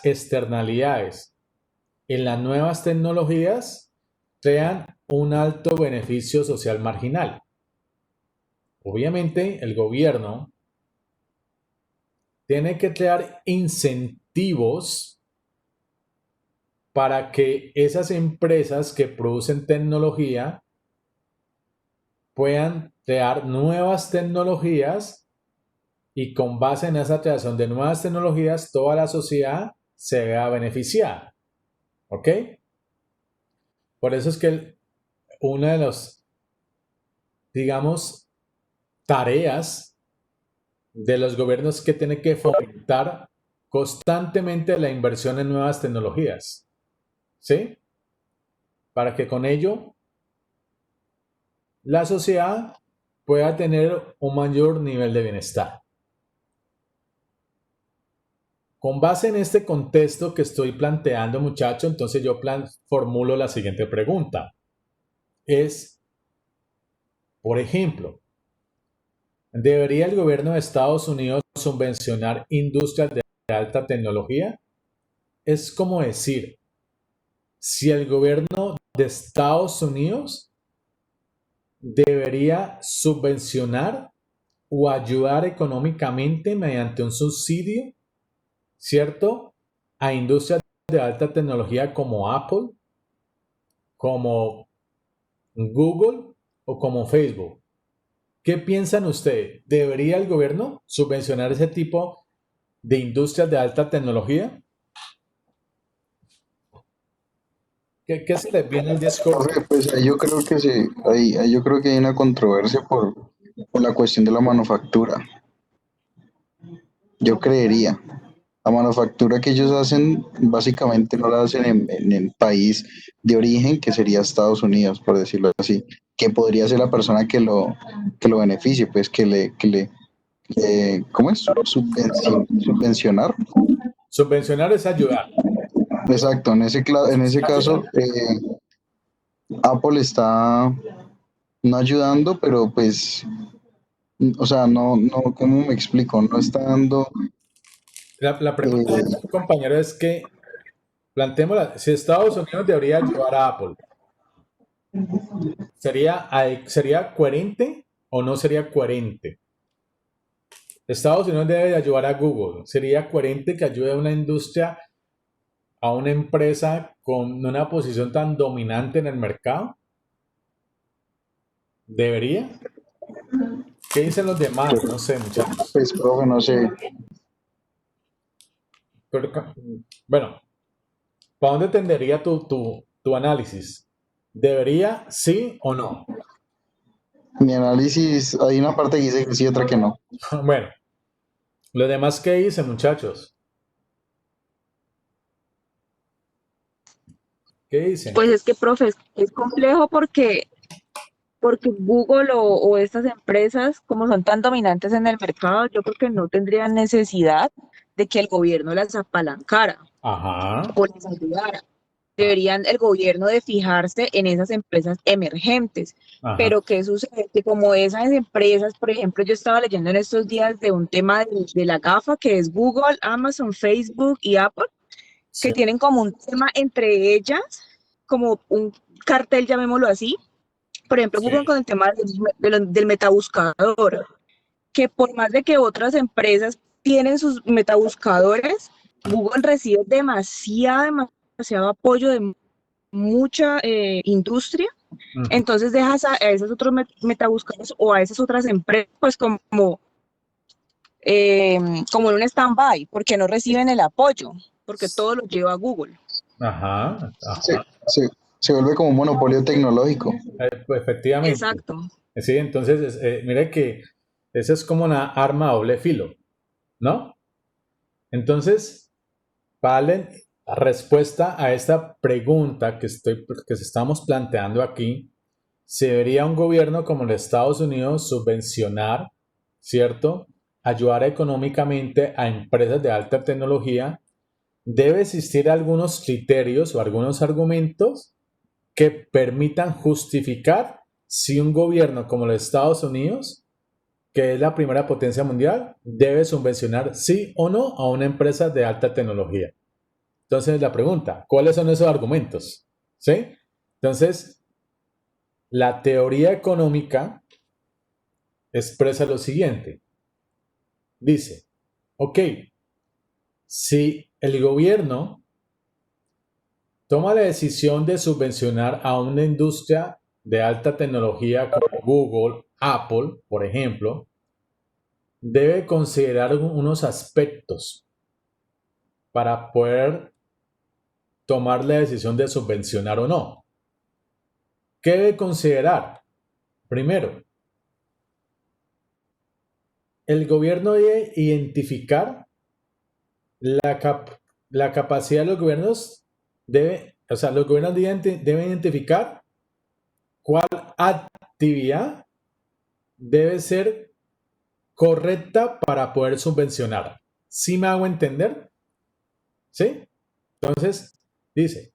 externalidades en las nuevas tecnologías crean un alto beneficio social marginal. Obviamente, el gobierno tiene que crear incentivos para que esas empresas que producen tecnología puedan crear nuevas tecnologías y con base en esa creación de nuevas tecnologías toda la sociedad se vea beneficiada. ¿Ok? Por eso es que una de las, digamos, tareas de los gobiernos que tiene que fomentar constantemente la inversión en nuevas tecnologías. ¿Sí? Para que con ello la sociedad pueda tener un mayor nivel de bienestar. Con base en este contexto que estoy planteando, muchachos, entonces yo formulo la siguiente pregunta. Es, por ejemplo, ¿debería el gobierno de Estados Unidos subvencionar industrias de alta tecnología? Es como decir, si el gobierno de Estados Unidos debería subvencionar o ayudar económicamente mediante un subsidio, ¿cierto?, a industrias de alta tecnología como Apple, como Google o como Facebook. ¿Qué piensan ustedes? ¿Debería el gobierno subvencionar ese tipo de industrias de alta tecnología? ¿Qué se les viene al discurso? Pues ahí yo creo que sí, ahí yo creo que hay una controversia por la cuestión de la manufactura. Yo creería. La manufactura que ellos hacen, básicamente no la hacen en el país de origen, que sería Estados Unidos, por decirlo así, que podría ser la persona que lo beneficie, pues ¿cómo es? Subvencionar. Subvencionar es ayudar. Exacto, en ese caso, Apple está no ayudando, pero pues, o sea, ¿cómo me explico? No está dando, La pregunta, compañero, es que planteémosla, si Estados Unidos debería ayudar a Apple, ¿sería coherente o no sería coherente? Estados Unidos debe ayudar a Google. ¿Sería coherente que ayude a una industria, a una empresa con una posición tan dominante en el mercado? ¿Debería? ¿Qué dicen los demás? No sé, muchachos. pues, profe, no sé. Bueno, ¿Para dónde tendería tu análisis? ¿Debería sí o no? Mi análisis, hay una parte que dice que sí, otra que no. Bueno, los demás, ¿qué dicen, muchachos? ¿Qué dicen? Pues es que, profe, es complejo porque Google o estas empresas, como son tan dominantes en el mercado, yo creo que no tendrían necesidad de que el gobierno las apalancara Ajá, o les ayudara. Deberían el gobierno de fijarse en esas empresas emergentes. ajá, Pero ¿qué sucede? Que como esas empresas, por ejemplo, yo estaba leyendo en estos días de un tema de la GAFA, que es Google, Amazon, Facebook y Apple, sí, que tienen como un tema entre ellas, como un cartel, llamémoslo así. Por ejemplo, sí, Google con el tema del metabuscador, que por más de que otras empresas tienen sus metabuscadores, Google recibe demasiado apoyo de mucha industria, ujú, entonces dejas a esos otros metabuscadores o a esas otras empresas pues eh, como en un stand-by, porque no reciben el apoyo, porque todo lo lleva a Google. ajá, Se, ajá. se, se vuelve como un monopolio tecnológico. Pues, efectivamente. Exacto. Sí, entonces, mire que esa es como una arma a doble filo, ¿no? Entonces, para darle respuesta a esta pregunta que estamos planteando aquí, ¿se debería un gobierno como los Estados Unidos subvencionar, ¿cierto? Ayudar económicamente a empresas de alta tecnología? Debe existir algunos criterios o algunos argumentos que permitan justificar si un gobierno como los Estados Unidos, que es la primera potencia mundial, debe subvencionar sí o no a una empresa de alta tecnología. Entonces la pregunta, ¿cuáles son esos argumentos? ¿Sí? Entonces, la teoría económica expresa lo siguiente. Dice, ok, si el gobierno toma la decisión de subvencionar a una industria de alta tecnología como Google, Apple, por ejemplo, debe considerar unos aspectos para poder tomar la decisión de subvencionar o no. ¿Qué debe considerar? Primero, el gobierno debe identificar la, la capacidad de los gobiernos, los gobiernos deben identificar cuál actividad debe ser correcta para poder subvencionar. ¿Sí me hago entender? ¿Sí? Entonces, dice,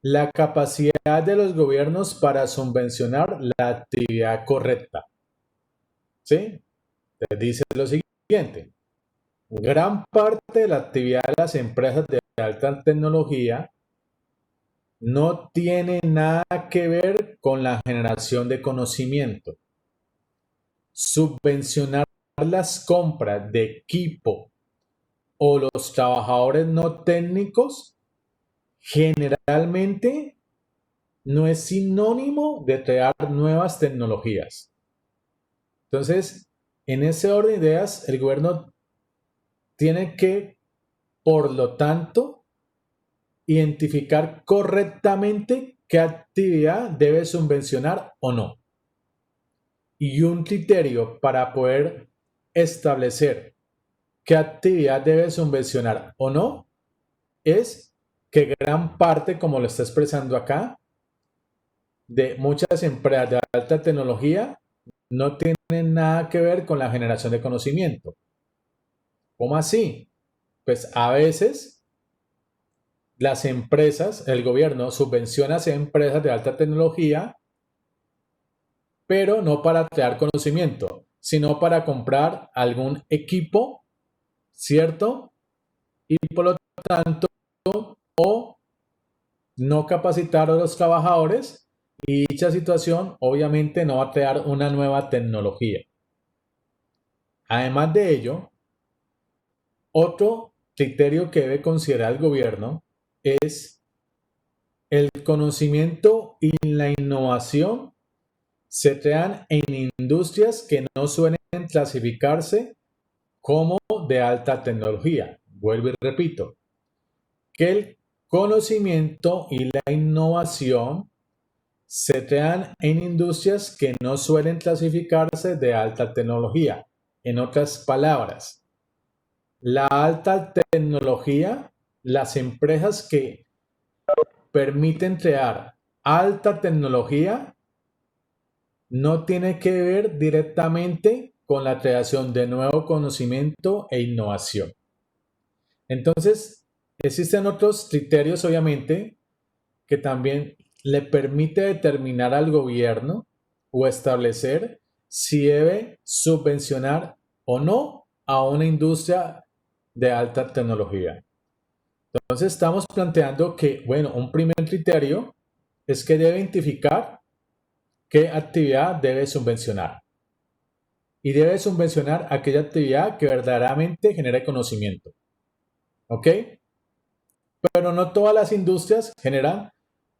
la capacidad de los gobiernos para subvencionar la actividad correcta. ¿Sí? Te dice lo siguiente. Gran parte de la actividad de las empresas de alta tecnología no tiene nada que ver con la generación de conocimiento. Subvencionar las compras de equipo o los trabajadores no técnicos generalmente no es sinónimo de crear nuevas tecnologías. Entonces, en ese orden de ideas, el gobierno tiene que, por lo tanto, identificar correctamente qué actividad debe subvencionar o no. Y un criterio para poder establecer qué actividad debe subvencionar o no es que gran parte, como lo está expresando acá, de muchas empresas de alta tecnología no tienen nada que ver con la generación de conocimiento. ¿Cómo así? Pues a veces las empresas, el gobierno subvenciona a esas empresas de alta tecnología, pero no para crear conocimiento, sino para comprar algún equipo, ¿cierto? Y por lo tanto, o no capacitar a los trabajadores, y dicha situación obviamente no va a crear una nueva tecnología. Además de ello, otro criterio que debe considerar el gobierno es el conocimiento y la innovación se crean en industrias que no suelen clasificarse como de alta tecnología. Vuelvo y repito, que el conocimiento y la innovación se crean en industrias que no suelen clasificarse de alta tecnología. En otras palabras, la alta tecnología, las empresas que permiten crear alta tecnología, no tiene que ver directamente con la creación de nuevo conocimiento e innovación. Entonces, existen otros criterios, obviamente, que también le permite determinar al gobierno o establecer si debe subvencionar o no a una industria de alta tecnología. Entonces, estamos planteando que, bueno, un primer criterio es que debe identificar qué actividad debe subvencionar. Y debe subvencionar aquella actividad que verdaderamente genere conocimiento. ¿Ok? Pero no todas las industrias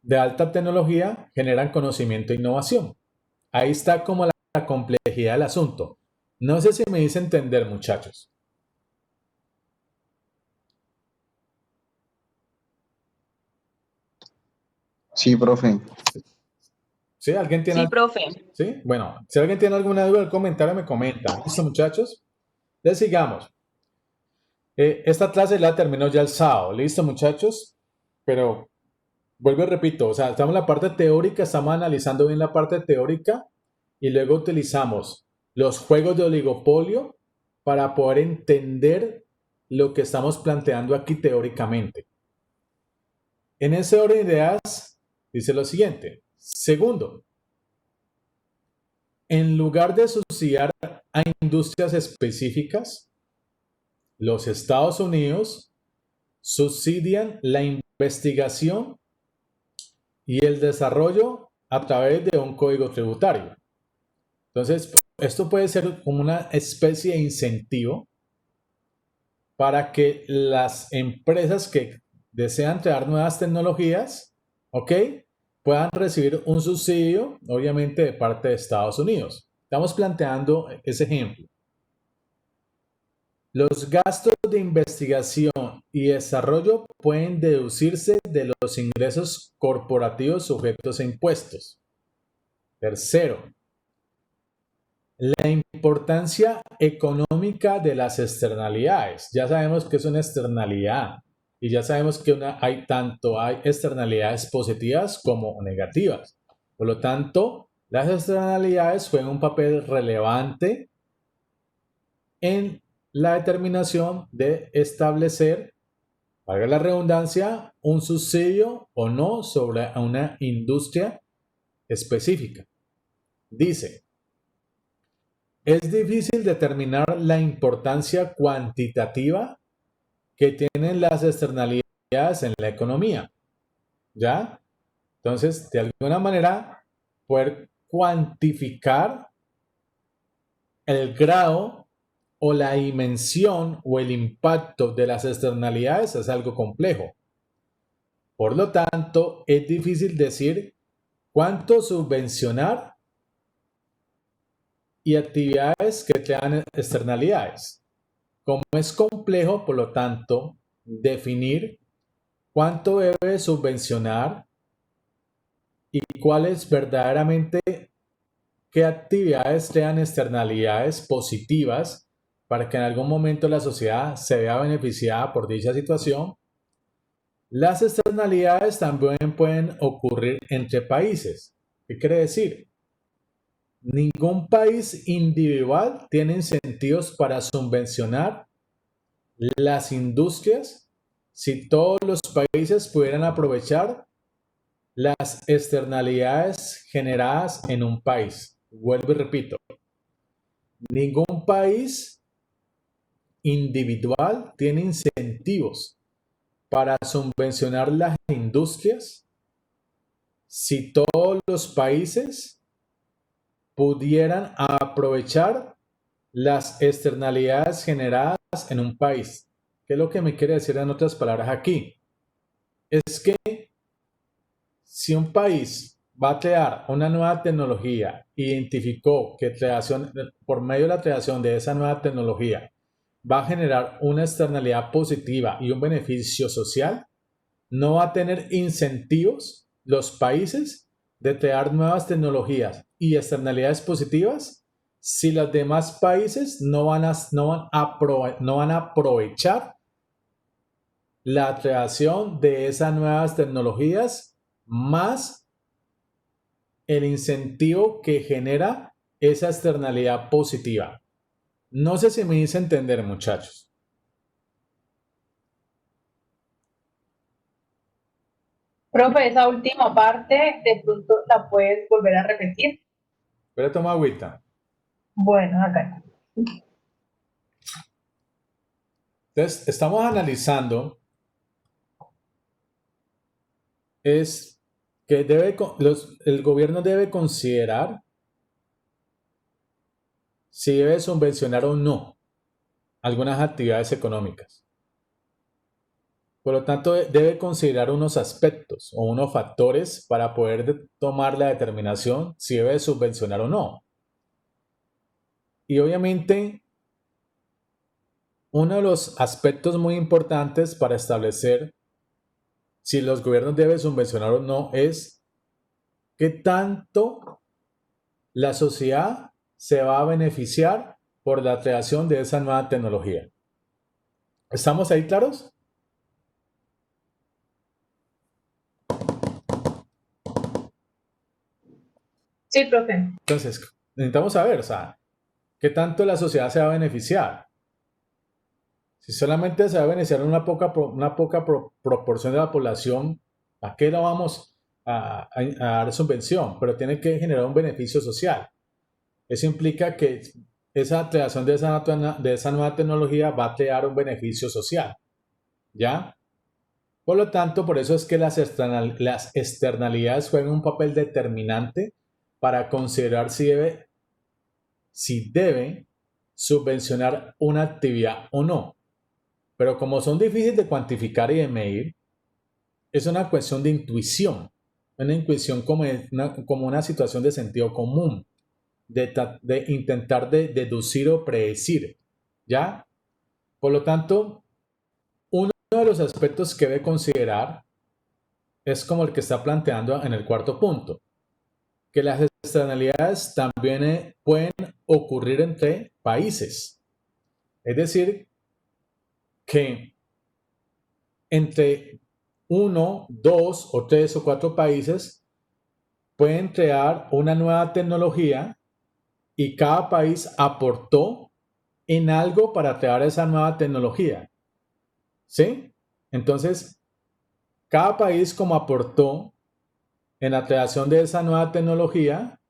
de alta tecnología generan conocimiento e innovación. Ahí está como la complejidad del asunto. No sé si me hice entender, muchachos. Sí, profe. ¿Sí? ¿Alguien tiene Sí, profe. ¿Sí? Bueno, si alguien tiene alguna duda del comentario, me comenta. ¿Listo, muchachos? Les sigamos. Esta clase la terminó ya el sábado. ¿Listo, muchachos? Pero vuelvo y repito, o sea, estamos en la parte teórica, estamos analizando bien la parte teórica y luego utilizamos los juegos de oligopolio para poder entender lo que estamos planteando aquí teóricamente. En ese orden de ideas, dice lo siguiente. Segundo, en lugar de subsidiar a industrias específicas, los Estados Unidos subsidian la investigación y el desarrollo a través de un código tributario. Entonces, esto puede ser como una especie de incentivo para que las empresas que desean crear nuevas tecnologías, ¿ok?, puedan recibir un subsidio, obviamente, de parte de Estados Unidos. Estamos planteando ese ejemplo. Los gastos de investigación y desarrollo pueden deducirse de los ingresos corporativos sujetos a impuestos. Tercero, la importancia económica de las externalidades. Ya sabemos que es una externalidad y ya sabemos que hay externalidades positivas como negativas. Por lo tanto, las externalidades juegan un papel relevante en la determinación de establecer, valga la redundancia, un subsidio o no sobre una industria específica. Dice, es difícil determinar la importancia cuantitativa que tienen las externalidades en la economía. ¿Ya? Entonces, de alguna manera, poder cuantificar el grado o la dimensión o el impacto de las externalidades es algo complejo. Por lo tanto, es difícil decir cuánto subvencionar y actividades que crean externalidades. Como es complejo, por lo tanto, definir cuánto debe subvencionar y cuáles verdaderamente qué actividades crean externalidades positivas para que en algún momento la sociedad se vea beneficiada por dicha situación. Las externalidades también pueden ocurrir entre países. ¿Qué quiere decir? Ningún país individual tiene incentivos para subvencionar las industrias si todos los países pudieran aprovechar las externalidades generadas en un país. Vuelvo y repito, ningún país individual tiene incentivos para subvencionar las industrias si todos los países pudieran aprovechar las externalidades generadas en un país. ¿Qué es lo que me quiere decir en otras palabras aquí? Es que si un país va a crear una nueva tecnología, identificó que por medio de la creación de esa nueva tecnología va a generar una externalidad positiva y un beneficio social, no va a tener incentivos los países de crear nuevas tecnologías y externalidades positivas si los demás países no van a aprovechar la creación de esas nuevas tecnologías más el incentivo que genera esa externalidad positiva. No sé si me hice entender, muchachos. Profe, esa última parte de pronto la puedes volver a repetir. Pero toma agüita. Bueno, acá. Entonces, estamos analizando es que el gobierno debe considerar si debe subvencionar o no algunas actividades económicas. Por lo tanto, debe considerar unos aspectos o unos factores para poder tomar la determinación si debe subvencionar o no. Y obviamente, uno de los aspectos muy importantes para establecer si los gobiernos deben subvencionar o no es qué tanto la sociedad se va a beneficiar por la creación de esa nueva tecnología. ¿Estamos ahí claros? Sí, profe. Entonces, necesitamos saber, o sea, qué tanto la sociedad se va a beneficiar. Si solamente se va a beneficiar una poca proporción de la población, ¿a qué la vamos a dar subvención? Pero tiene que generar un beneficio social. Eso implica que esa creación de esa nueva tecnología va a crear un beneficio social. ¿Ya? Por lo tanto, por eso es que las externalidades juegan un papel determinante para considerar si debe subvencionar una actividad o no. Pero como son difíciles de cuantificar y de medir, es una cuestión de intuición. Una intuición como una situación de sentido común, de intentar deducir o predecir. ¿Ya? Por lo tanto, uno de los aspectos que debe considerar es como el que está planteando en el cuarto punto, que las externalidades también pueden ocurrir entre países. Es decir, que entre 1, 2 o 3 o 4 países pueden crear una nueva tecnología y cada país aportó en algo para crear esa nueva tecnología. ¿Sí? Entonces, cada país como aportó en la creación de esa nueva tecnología,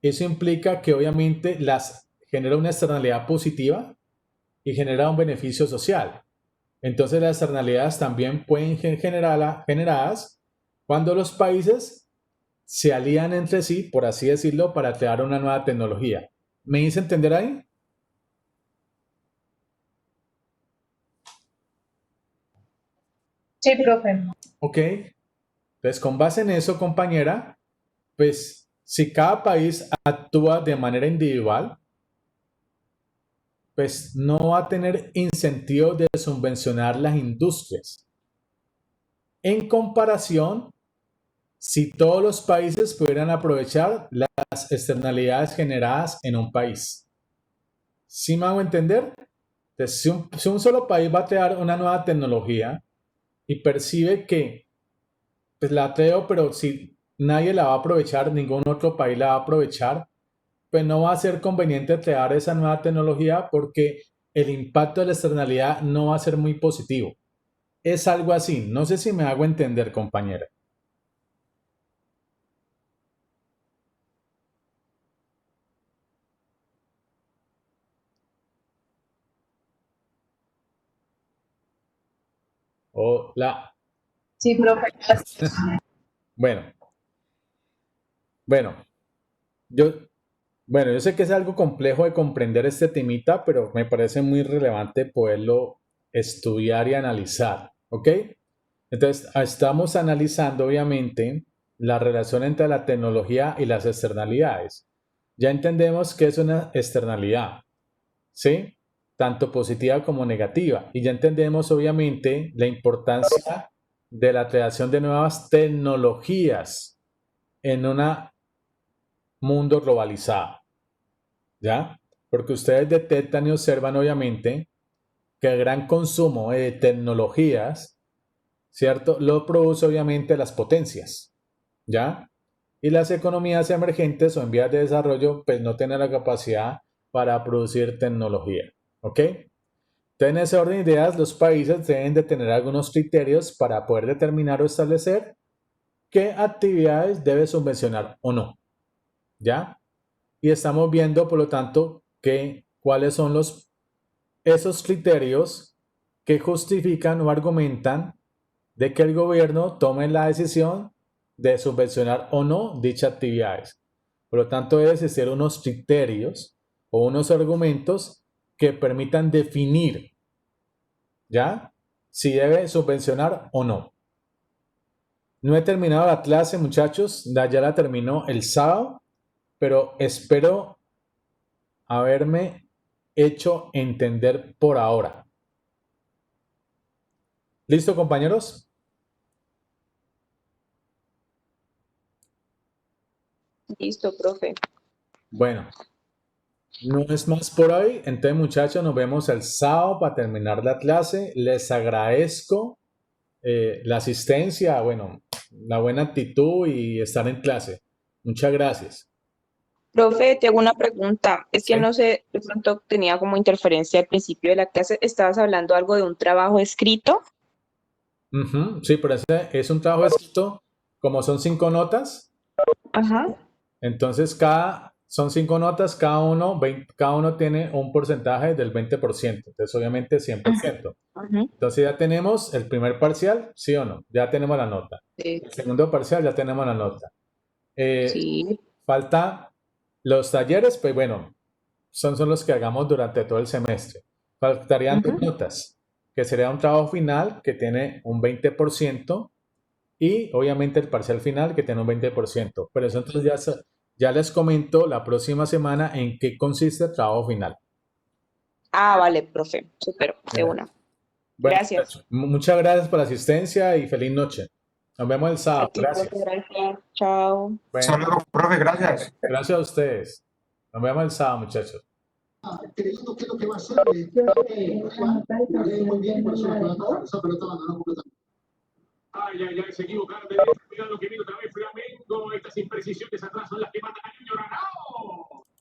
eso implica que obviamente genera una externalidad positiva y genera un beneficio social. Entonces las externalidades también pueden generadas cuando los países se alían entre sí, por así decirlo, para crear una nueva tecnología. ¿Me hice entender ahí? Sí, profe. Ok. Entonces, con base en eso, compañera, pues si cada país actúa de manera individual, pues no va a tener incentivo de subvencionar las industrias. En comparación, si todos los países pudieran aprovechar las externalidades generadas en un país. ¿Sí me hago entender? Entonces, si un solo país va a crear una nueva tecnología y percibe que pues la creo, pero si nadie la va a aprovechar, ningún otro país la va a aprovechar, pues no va a ser conveniente crear esa nueva tecnología porque el impacto de la externalidad no va a ser muy positivo. Es algo así. No sé si me hago entender, compañera. Hola. Sí, profe. Bueno, yo sé que es algo complejo de comprender este temita, pero me parece muy relevante poderlo estudiar y analizar, ¿ok? Entonces, estamos analizando, obviamente, la relación entre la tecnología y las externalidades. Ya entendemos que es una externalidad, ¿sí? Tanto positiva como negativa. Y ya entendemos, obviamente, la importancia de la creación de nuevas tecnologías en un mundo globalizado, ¿ya? Porque ustedes detectan y observan obviamente que el gran consumo de tecnologías, ¿cierto? Lo produce obviamente las potencias, ¿ya? Y las economías emergentes o en vías de desarrollo pues no tienen la capacidad para producir tecnología, ¿ok? Entonces, en ese orden de ideas, los países deben de tener algunos criterios para poder determinar o establecer qué actividades debe subvencionar o no, ¿ya? Y estamos viendo, por lo tanto, que cuáles son esos criterios que justifican o argumentan de que el gobierno tome la decisión de subvencionar o no dichas actividades. Por lo tanto, debe existir unos criterios o unos argumentos que permitan definir, ¿ya? Si debe subvencionar o no. No he terminado la clase, muchachos, ya la terminó el sábado, pero espero haberme hecho entender por ahora. ¿Listo, compañeros? Listo, profe. Bueno, no es más por hoy. Entonces, muchachos, nos vemos el sábado para terminar la clase. Les agradezco la asistencia, bueno, la buena actitud y estar en clase. Muchas gracias. Profe, te hago una pregunta. Es que ¿Sí? no sé, de pronto tenía como interferencia al principio de la clase. ¿Estabas hablando algo de un trabajo escrito? Sí, pero ese es un trabajo escrito, como son 5 notas. Ajá. Entonces, son 5 notas, cada uno tiene un porcentaje del 20%. Entonces, obviamente, 100%. Ajá. Entonces, ya tenemos el primer parcial, ¿sí o no? Ya tenemos la nota. Sí. El segundo parcial, ya tenemos la nota. Sí. Falta los talleres, pues bueno, son los que hagamos durante todo el semestre. Faltarían Ajá. 2 notas, que sería un trabajo final que tiene un 20% y obviamente el parcial final que tiene un 20%. Pero eso entonces ya les comento la próxima semana en qué consiste el trabajo final. Ah, vale, profe. Súper, de una. Bueno, Gracias. muchas gracias por la asistencia y feliz noche. Nos vemos el A sábado. ti, profe, Gracias. gracias. Chao. Bueno, Hasta luego, profe, gracias. gracias a ustedes. Nos vemos el sábado, muchachos. Creyendo que es lo que va a hacer. La lee muy bien, por eso esa pelota abandonó completamente. Ay, ay, ay, se equivocaron de cuidado que viene otra vez Flamengo. Estas imprecisiones atrás son las que matan a Niño Granado.